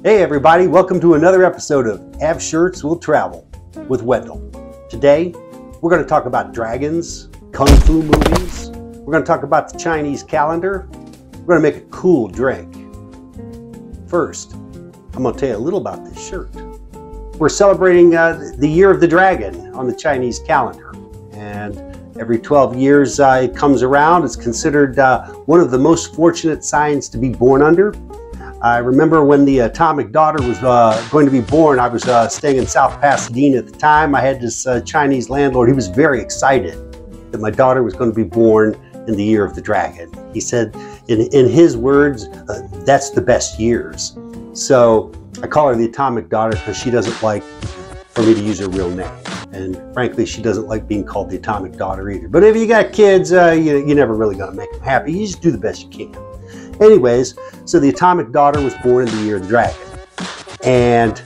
Hey everybody, welcome to another episode of Have Shirts Will Travel with Wendell. Today, we're going to talk about dragons, kung fu movies, we're going to talk about the Chinese calendar, we're going to make a cool drink. First, I'm going to tell you a little about this shirt. We're celebrating the Year of the Dragon on the Chinese calendar, and every 12 years it comes around. It's considered one of the most fortunate signs to be born under. I remember when the atomic daughter was going to be born. I was staying in South Pasadena at the time. I had this Chinese landlord. He was very excited that my daughter was going to be born in the Year of the Dragon. He said, in his words, that's the best years. So I call her the atomic daughter because she doesn't like for me to use her real name. And frankly, she doesn't like being called the atomic daughter either. But if you got kids, you're never really going to make them happy. You just do the best you can. Anyways, so the atomic daughter was born in the Year of the Dragon. And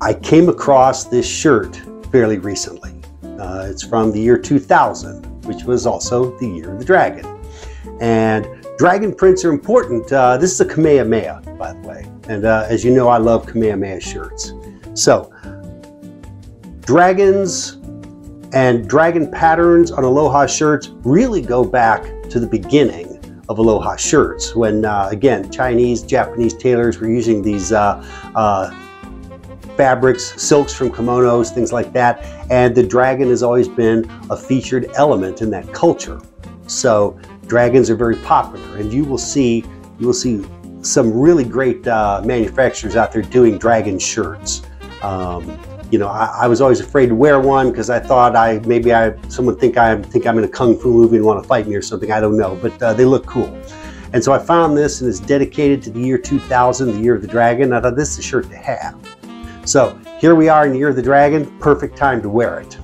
I came across this shirt fairly recently. It's from the year 2000, which was also the Year of the Dragon. And dragon prints are important. This is a Kamehameha, by the way. And as you know, I love Kamehameha shirts. So, dragons and dragon patterns on Aloha shirts really go back to the beginning of Aloha shirts, when again, Chinese, Japanese tailors were using these fabrics, silks from kimonos, things like that, and the dragon has always been a featured element in that culture. So dragons are very popular, and you will see some really great manufacturers out there doing dragon shirts. You know, I was always afraid to wear one because I thought someone think I'm in a kung fu movie and want to fight me or something. I don't know, but they look cool. And so I found this, and it's dedicated to the year 2000, the Year of the Dragon. I thought this is a shirt to have. So here we are in the Year of the Dragon. Perfect time to wear it.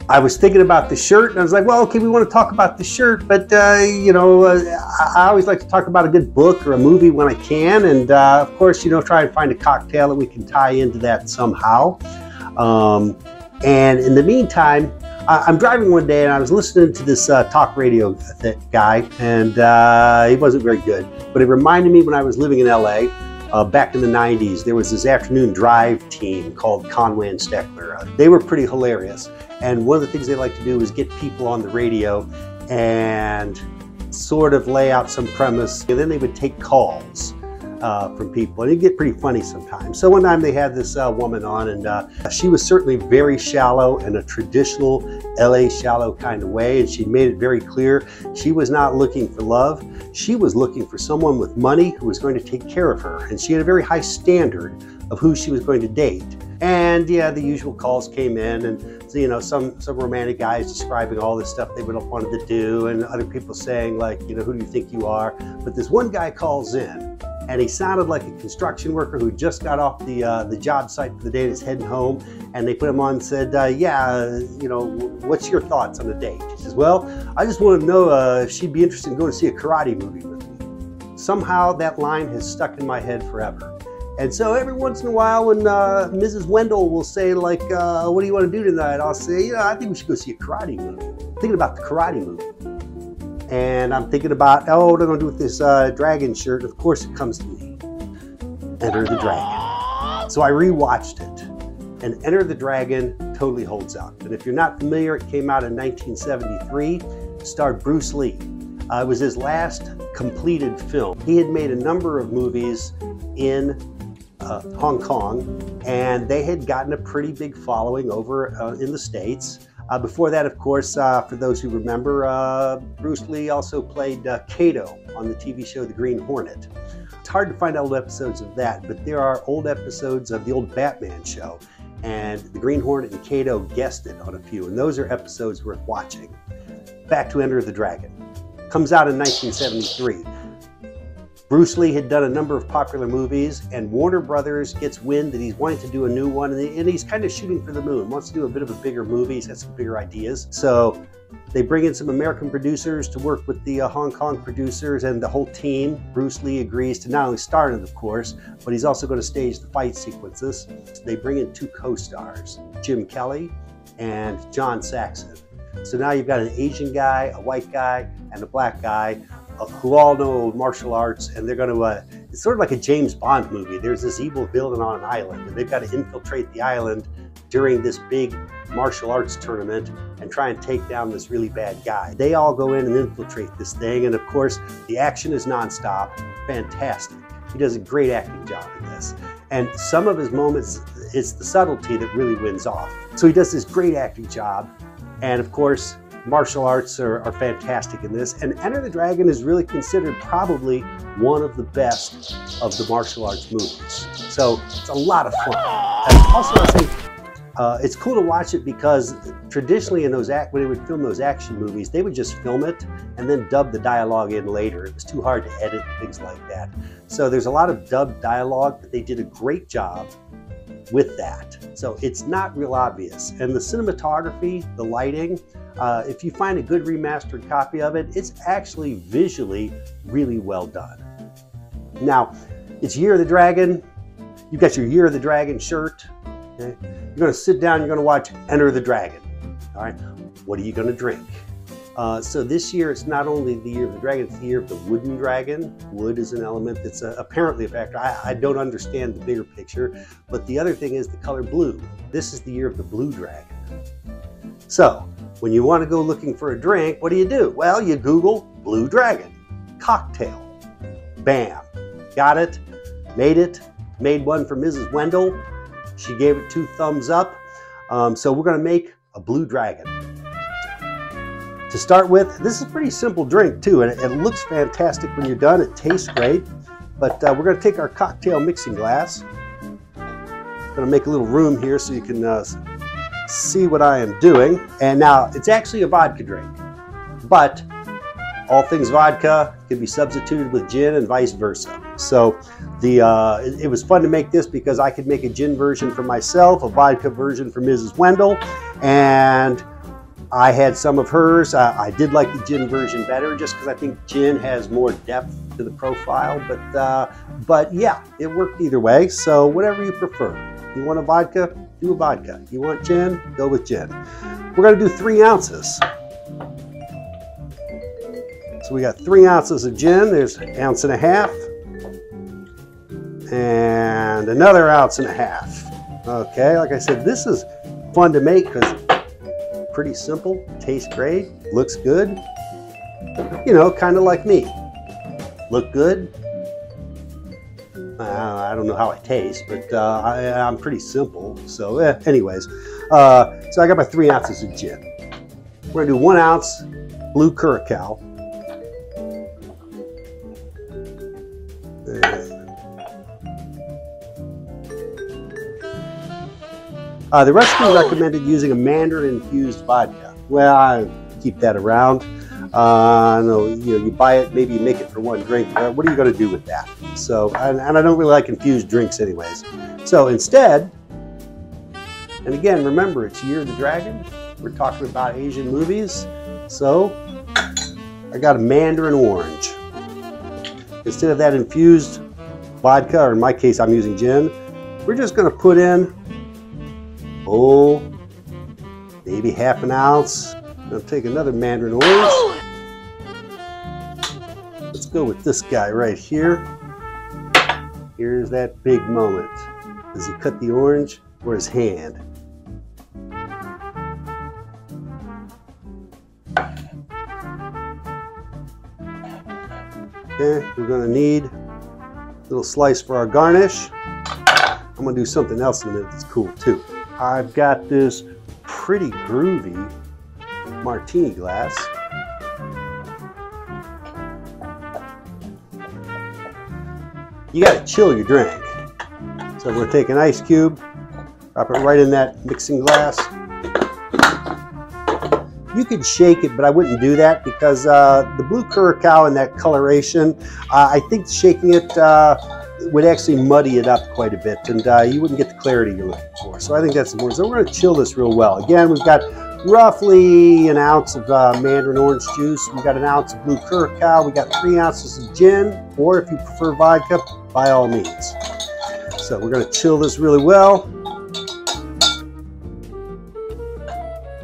I was thinking about the shirt, and I was like, well, okay, we want to talk about the shirt, but, you know, I always like to talk about a good book or a movie when I can, and, of course, you know, try and find a cocktail that we can tie into that somehow. And in the meantime, I'm driving one day, and I was listening to this talk radio guy, and he wasn't very good, but it reminded me when I was living in LA, back in the 90s, there was this afternoon drive team called Conway and Steckler. They were pretty hilarious. And one of the things they like to do is get people on the radio and sort of lay out some premise. And then they would take calls from people. And it'd get pretty funny sometimes. So one time they had this woman on, and she was certainly very shallow in a traditional LA shallow kind of way. And she made it very clear she was not looking for love. She was looking for someone with money who was going to take care of her. And she had a very high standard of who she was going to date. And yeah, the usual calls came in, and you know, some romantic guys describing all this stuff they would have wanted to do, and other people saying, like, you know, who do you think you are? But this one guy calls in, and he sounded like a construction worker who just got off the job site for the day and is heading home. And they put him on and said, yeah, you know, what's your thoughts on the date? He says, well, I just want to know if she'd be interested in going to see a karate movie with me. Somehow that line has stuck in my head forever. And so every once in a while when Mrs. Wendell will say, like, what do you want to do tonight? I'll say, you know, I think we should go see a karate movie. I'm thinking about the karate movie. And I'm thinking about, oh, what am I going to do with this dragon shirt? Of course it comes to me. Enter the Dragon. So I rewatched it. And Enter the Dragon totally holds up. And if you're not familiar, it came out in 1973. Starred Bruce Lee. It was his last completed film. He had made a number of movies in Hong Kong, and they had gotten a pretty big following over in the States. Before that, of course, for those who remember, Bruce Lee also played Kato on the TV show The Green Hornet. It's hard to find old episodes of that, but there are old episodes of the old Batman show, and The Green Hornet and Kato guested on a few, and those are episodes worth watching. Back to Enter the Dragon. Comes out in 1973. Bruce Lee had done a number of popular movies, and Warner Brothers gets wind that he's wanting to do a new one, and he's kind of shooting for the moon, wants to do a bit of a bigger movie. He's got some bigger ideas. So they bring in some American producers to work with the Hong Kong producers and the whole team. Bruce Lee agrees to not only star in it, of course, but he's also going to stage the fight sequences. They bring in two co-stars, Jim Kelly and John Saxon. So now you've got an Asian guy, a white guy, and a black guy who all know martial arts, and they're going to, it's sort of like a James Bond movie. There's this evil villain on an island, and they've got to infiltrate the island during this big martial arts tournament and try and take down this really bad guy. They all go in and infiltrate this thing, and of course, the action is nonstop. Fantastic. He does a great acting job in this. And some of his moments, it's the subtlety that really wins off. So he does this great acting job, and of course, martial arts are fantastic in this, and Enter the Dragon is really considered probably one of the best of the martial arts movies. So it's a lot of fun. And also, I think it's cool to watch it because traditionally in those when they would film those action movies, they would just film it and then dub the dialogue in later. It was too hard to edit and things like that. So there's a lot of dubbed dialogue, but they did a great job with that. So it's not real obvious. And the cinematography, the lighting, if you find a good remastered copy of it, it's actually visually really well done. Now, it's Year of the Dragon. You've got your Year of the Dragon shirt. Okay? You're going to sit down, you're going to watch Enter the Dragon. All right, what are you going to drink? So this year, it's not only the Year of the Dragon, it's the Year of the Wooden Dragon. Wood is an element that's apparently a factor. I don't understand the bigger picture, but the other thing is the color blue. This is the Year of the Blue Dragon. So, when you want to go looking for a drink, what do? Well, you Google Blue Dragon cocktail. Bam. Got it. Made one for Mrs. Wendell. She gave it 2 thumbs up. So we're going to make a Blue Dragon. To start with, this is a pretty simple drink too, and it looks fantastic when you're done. It tastes great. But we're going to take our cocktail mixing glass. I'm going to make a little room here so you can see what I am doing. And now, it's actually a vodka drink, but all things vodka can be substituted with gin and vice versa. So it was fun to make this because I could make a gin version for myself, a vodka version for Mrs. Wendell, and I had some of hers. I did like the gin version better just because I think gin has more depth to the profile, but yeah, it worked either way, so whatever you prefer. You want a vodka? Do a vodka. You want gin? Go with gin. We're going to do 3 ounces. So we got 3 ounces of gin. There's 1.5 ounces. And another 1.5 ounces. Okay, like I said, this is fun to make because it's pretty simple, tastes great, looks good. You know, kind of like me. Look good. I don't know how I taste, but I'm pretty simple. So anyways, so I got my 3 ounces of gin. We're gonna do 1 ounce blue curacao. The recipe recommended using a mandarin infused vodka. Well, I keep that around. No, you buy it, maybe you make it for 1 drink. What are you going to do with that? So, and I don't really like infused drinks anyways. So instead, and again, remember, it's Year of the Dragon. We're talking about Asian movies. So I got a mandarin orange. Instead of that infused vodka, or in my case, I'm using gin, we're just going to put in, maybe 1/2 ounce. I'm going to take another mandarin orange. Let's go with this guy right here. Here's that big moment. Does he cut the orange or his hand? Okay, we're going to need a little slice for our garnish. I'm going to do something else in a minute that's cool too. I've got this pretty groovy martini glass. You got to chill your drink. So we're going to take an ice cube, drop it right in that mixing glass. You could shake it, but I wouldn't do that because the blue curacao and that coloration, I think shaking it would actually muddy it up quite a bit, and you wouldn't get the clarity you're looking for. So I think that's important. So we're going to chill this real well. Again, we've got roughly 1 ounce of mandarin orange juice. We've got 1 ounce of blue curacao. We got 3 ounces of gin, or if you prefer vodka, by all means. So we're going to chill this really well.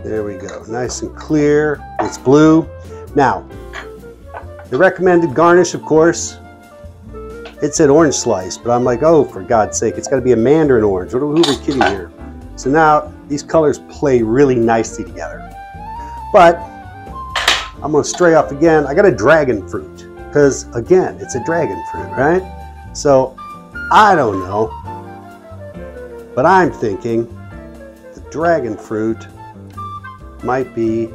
There we go, nice and clear. It's blue. Now, The recommended garnish, of course, it said orange slice, but I'm like, oh, for God's sake, it's got to be a mandarin orange. Who are we kidding here? So now these colors play really nicely together. But I'm going to stray off again. I got a dragon fruit because, again, it's a dragon fruit, right? So I don't know, but I'm thinking the dragon fruit might be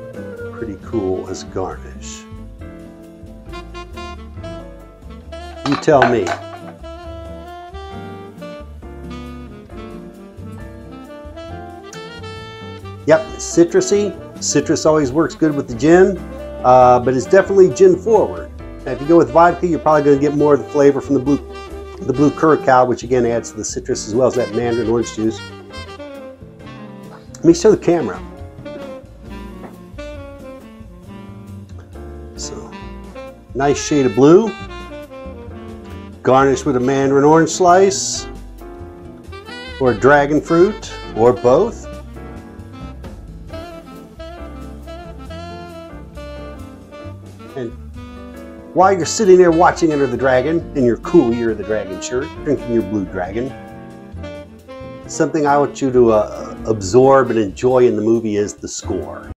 pretty cool as garnish. You tell me. Yep, citrusy. Citrus always works good with the gin, but it's definitely gin forward. Now, if you go with vodka, you're probably going to get more of the flavor from the blue curacao, which again adds to the citrus as well as that mandarin orange juice. Let me show the camera. So, nice shade of blue. Garnish with a mandarin orange slice, or a dragon fruit, or both. And while you're sitting there watching Enter the Dragon in your cool Year of the Dragon shirt, drinking your Blue Dragon, something I want you to absorb and enjoy in the movie is the score.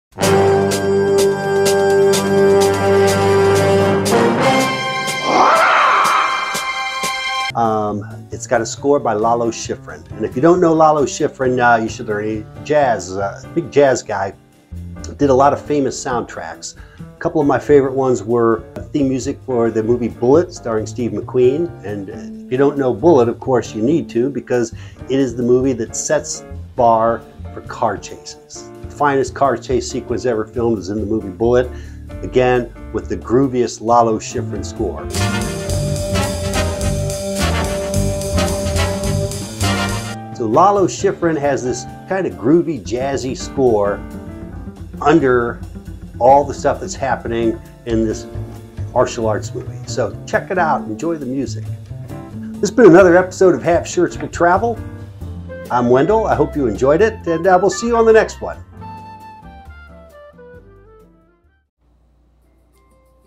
It's got a score by Lalo Schifrin. And if you don't know Lalo Schifrin, you should learn. Jazz, big jazz guy, did a lot of famous soundtracks. A couple of my favorite ones were theme music for the movie Bullitt, starring Steve McQueen. And if you don't know Bullitt, of course you need to, because it is the movie that sets the bar for car chases. The finest car chase sequence ever filmed is in the movie Bullitt, again with the grooviest Lalo Schifrin score. So Lalo Schifrin has this kind of groovy, jazzy score under all the stuff that's happening in this martial arts movie. So check it out, enjoy the music. This has been another episode of Half Shirts Will Travel. I'm Wendell, I hope you enjoyed it, and we'll see you on the next one.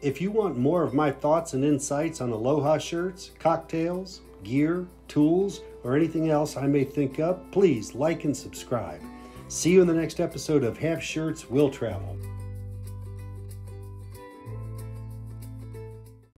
If you want more of my thoughts and insights on aloha shirts, cocktails, gear, tools, or anything else I may think of, please like and subscribe. See you in the next episode of Half Shirts Will Travel.